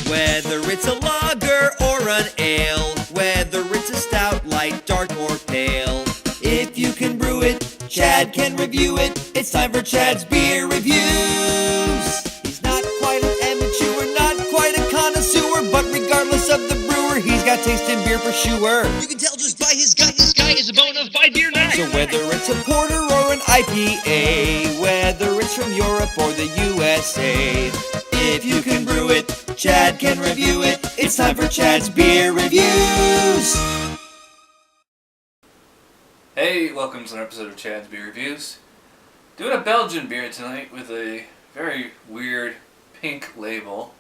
Whether it's a lager or an ale, whether it's a stout, light, dark, or pale. If you can brew it, Chad can review it. It's time for Chad's Beer Reviews. He's not quite an amateur, not quite a connoisseur, but regardless of the brewer, he's got taste in beer for sure. You can tell just by his gut, this guy is a bona fide beer nut. So whether it's a porter or an IPA, whether it's from Europe or the USA, if you can brew it, Chad can review it. It's time for Chad's Beer Reviews. Hey, welcome to an episode of Chad's Beer Reviews. Doing a Belgian beer tonight with a very weird pink label.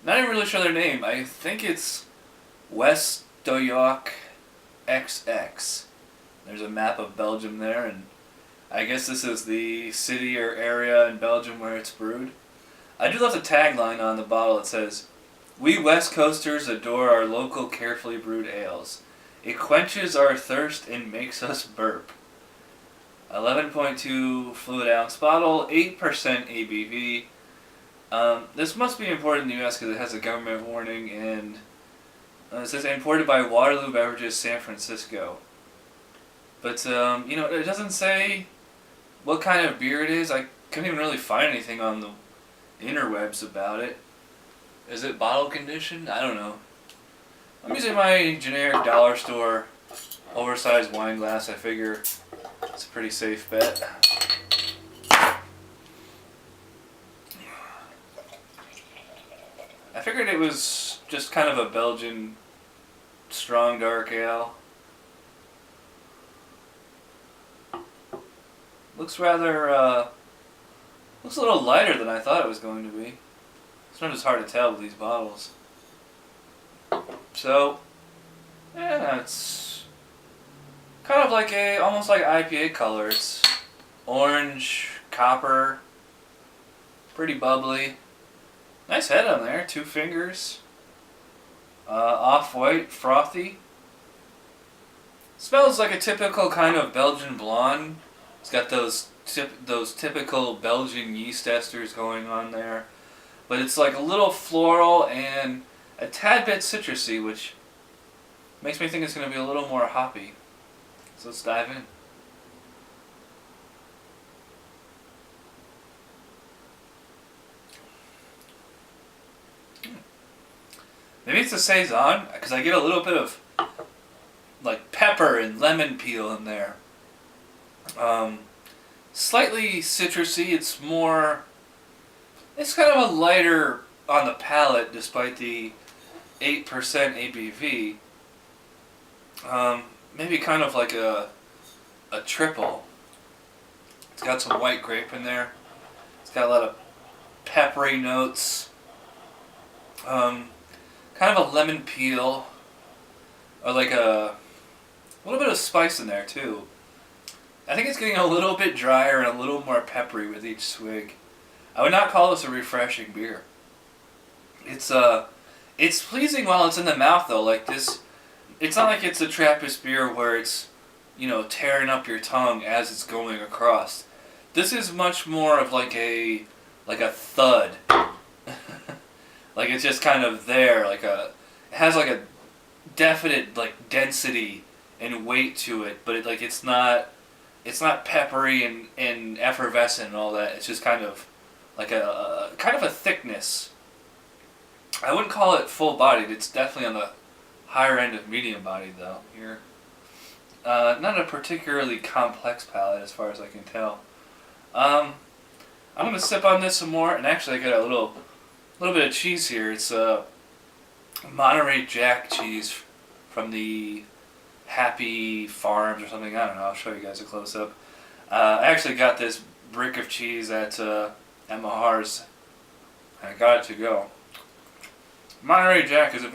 Not even really sure their name. I think it's Westoek XX. There's a map of Belgium there, and I guess this is the city or area in Belgium where it's brewed. I do love the tagline on the bottle. It says, "We West Coasters adore our local carefully brewed ales. It quenches our thirst and makes us burp." 11.2 fluid ounce bottle, 8% ABV. This must be imported in the US because it has a government warning, and it says imported by Waterloo Beverages, San Francisco. But, it doesn't say what kind of beer it is. I couldn't even really find anything on the interwebs about it. Is it bottle conditioned? I don't know. I'm using my generic dollar store oversized wine glass. I figure it's a pretty safe bet. I figured it was just kind of a Belgian strong dark ale. Looks rather, looks a little lighter than I thought it was going to be. It's not as hard to tell with these bottles. So, yeah, it's kind of like almost like IPA color. It's orange, copper, pretty bubbly. Nice head on there, 2 fingers. Off-white, frothy. Smells like a typical kind of Belgian blonde. It's got those typical Belgian yeast esters going on there. But it's like a little floral and a tad bit citrusy, which makes me think it's going to be a little more hoppy. So let's dive in. Maybe it's a Saison, because I get a little bit of like pepper and lemon peel in there. Slightly citrusy. It's kind of a lighter on the palate despite the 8% ABV. Maybe kind of like a triple. It's got some white grape in there. It's got a lot of peppery notes. Kind of a lemon peel, or like a little bit of spice in there too. I think it's getting a little bit drier and a little more peppery with each swig. I would not call this a refreshing beer. It's pleasing while it's in the mouth though. Like this, it's not like it's a Trappist beer where it's, tearing up your tongue as it's going across. This is much more of like a thud. Like it's just kind of there, it has like a definite like density and weight to it, but it's not peppery and effervescent and all that. It's just kind of like a thickness. I wouldn't call it full bodied. It's definitely on the higher end of medium bodied though here. Not a particularly complex palate as far as I can tell. I'm gonna sip on this some more, and actually I got a little bit of cheese here. It's Monterey Jack cheese from the Happy Farms or something. I don't know. I'll show you guys a close up. I actually got this brick of cheese at Mahar's. I got it to go. Monterey Jack is at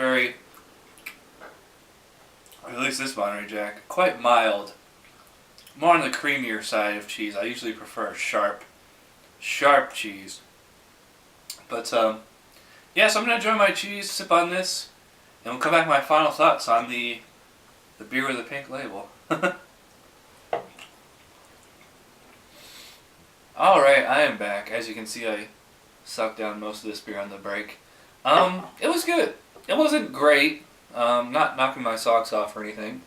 least this Monterey Jack, quite mild. More on the creamier side of cheese. I usually prefer sharp cheese. But yeah, so I'm going to enjoy my cheese, sip on this, and we'll come back with my final thoughts on the beer with the pink label. Alright, I am back. As you can see, I sucked down most of this beer on the break. It was good. It wasn't great. Not knocking my socks off or anything.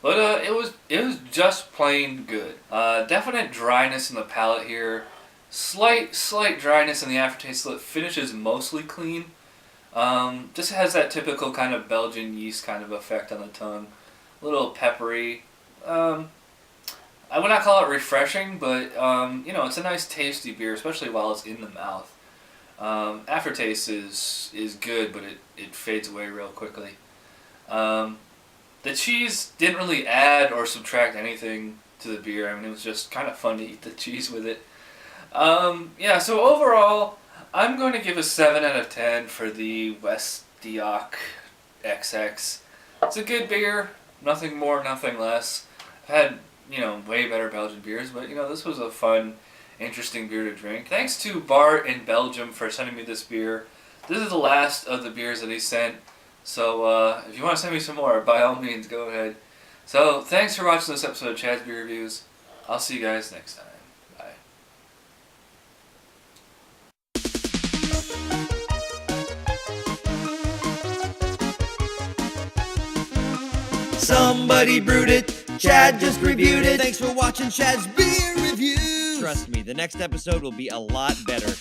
But it was just plain good. Definite dryness in the palate here. Slight dryness in the aftertaste so it finishes mostly clean. Just has that typical kind of Belgian yeast kind of effect on the tongue. A little peppery. I would not call it refreshing, but it's a nice tasty beer, especially while it's in the mouth. Aftertaste is good, but it fades away real quickly. The cheese didn't really add or subtract anything to the beer. I mean, it was just kind of fun to eat the cheese with it. So overall, I'm going to give a 7 out of 10 for the Westoek XX. It's a good beer, nothing more, nothing less. I've had, way better Belgian beers, but, this was a fun, interesting beer to drink. Thanks to Bart in Belgium for sending me this beer. This is the last of the beers that he sent, so if you want to send me some more, by all means, go ahead. So, thanks for watching this episode of Chad's Beer Reviews. I'll see you guys next time. Bye. Somebody brewed it, Chad just reviewed it. Thanks for watching Chad's Beer Reviews. Trust me, the next episode will be a lot better.